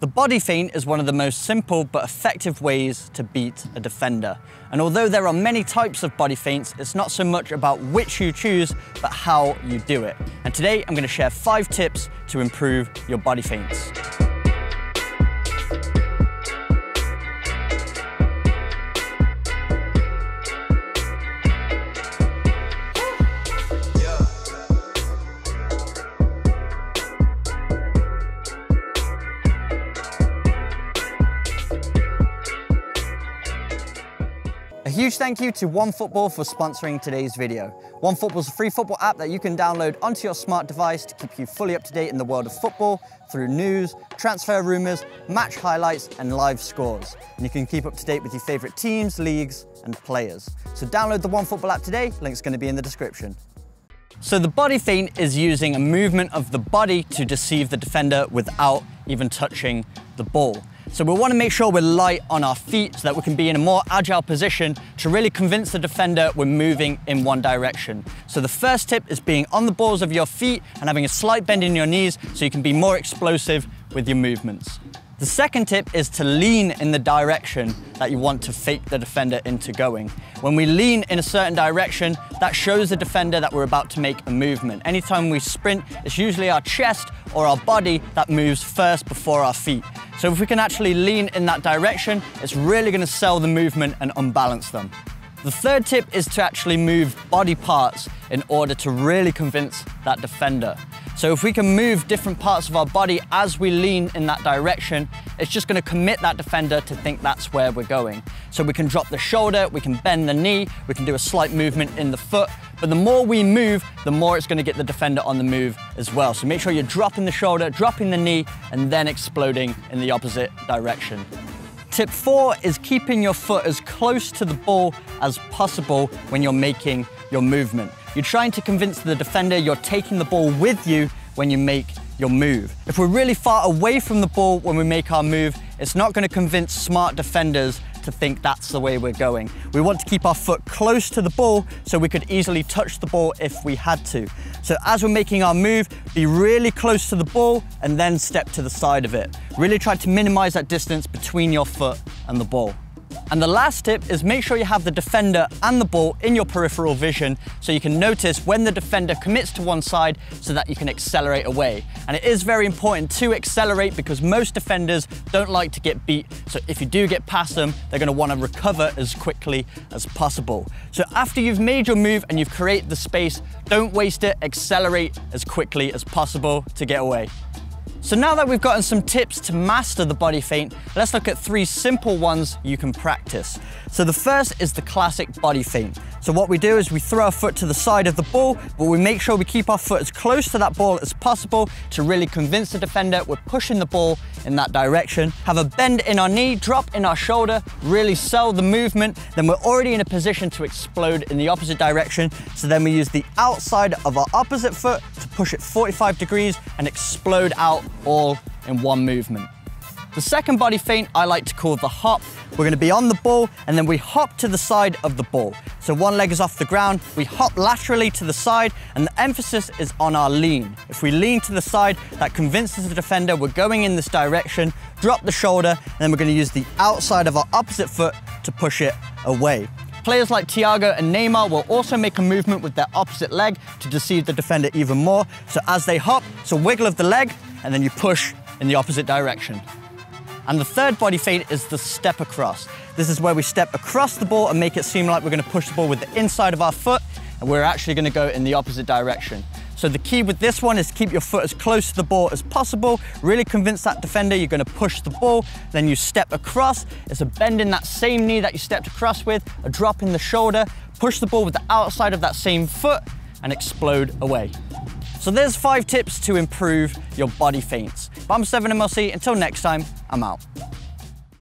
The body feint is one of the most simple but effective ways to beat a defender. And although there are many types of body feints, it's not so much about which you choose, but how you do it. And today I'm going to share 5 tips to improve your body feints. A huge thank you to OneFootball for sponsoring today's video. OneFootball is a free football app that you can download onto your smart device to keep you fully up to date in the world of football through news, transfer rumours, match highlights and live scores. And you can keep up to date with your favourite teams, leagues and players. So download the OneFootball app today, link's going to be in the description. So the body feint is using a movement of the body to deceive the defender without even touching the ball. So we want to make sure we're light on our feet so that we can be in a more agile position to really convince the defender we're moving in one direction. So the first tip is being on the balls of your feet and having a slight bend in your knees so you can be more explosive with your movements. The second tip is to lean in the direction that you want to fake the defender into going. When we lean in a certain direction, that shows the defender that we're about to make a movement. Anytime we sprint, it's usually our chest or our body that moves first before our feet. So if we can actually lean in that direction, it's really going to sell the movement and unbalance them. The third tip is to actually move body parts in order to really convince that defender. So if we can move different parts of our body as we lean in that direction, it's just going to commit that defender to think that's where we're going. So we can drop the shoulder, we can bend the knee, we can do a slight movement in the foot, but the more we move, the more it's going to get the defender on the move as well. So make sure you're dropping the shoulder, dropping the knee, and then exploding in the opposite direction. Tip 4 is keeping your foot as close to the ball as possible when you're making your movement. You're trying to convince the defender you're taking the ball with you when you make your move. If we're really far away from the ball when we make our move, it's not going to convince smart defenders to think that's the way we're going. We want to keep our foot close to the ball so we could easily touch the ball if we had to. So as we're making our move, be really close to the ball and then step to the side of it. Really try to minimize that distance between your foot and the ball. And the last tip is make sure you have the defender and the ball in your peripheral vision so you can notice when the defender commits to one side so that you can accelerate away. And it is very important to accelerate because most defenders don't like to get beat. So if you do get past them, they're going to want to recover as quickly as possible. So after you've made your move and you've created the space, don't waste it, accelerate as quickly as possible to get away. So now that we've gotten some tips to master the body feint, let's look at 3 simple ones you can practice. So the first is the classic body feint. So what we do is we throw our foot to the side of the ball, but we make sure we keep our foot as close to that ball as possible to really convince the defender we're pushing the ball in that direction. Have a bend in our knee, drop in our shoulder, really sell the movement. Then we're already in a position to explode in the opposite direction. So then we use the outside of our opposite foot to push it 45 degrees and explode out all in one movement. The second body feint I like to call the hop. We're going to be on the ball and then we hop to the side of the ball. So one leg is off the ground, we hop laterally to the side and the emphasis is on our lean. If we lean to the side, that convinces the defender we're going in this direction, drop the shoulder, and then we're going to use the outside of our opposite foot to push it away. Players like Thiago and Neymar will also make a movement with their opposite leg to deceive the defender even more. So as they hop, it's a wiggle of the leg and then you push in the opposite direction. And the third body feint is the step across. This is where we step across the ball and make it seem like we're going to push the ball with the inside of our foot and we're actually going to go in the opposite direction. So the key with this one is to keep your foot as close to the ball as possible, really convince that defender you're going to push the ball, then you step across. It's a bend in that same knee that you stepped across with, a drop in the shoulder, push the ball with the outside of that same foot and explode away. So there's 5 tips to improve your body feints. I'm 7MLC, until next time, I'm out.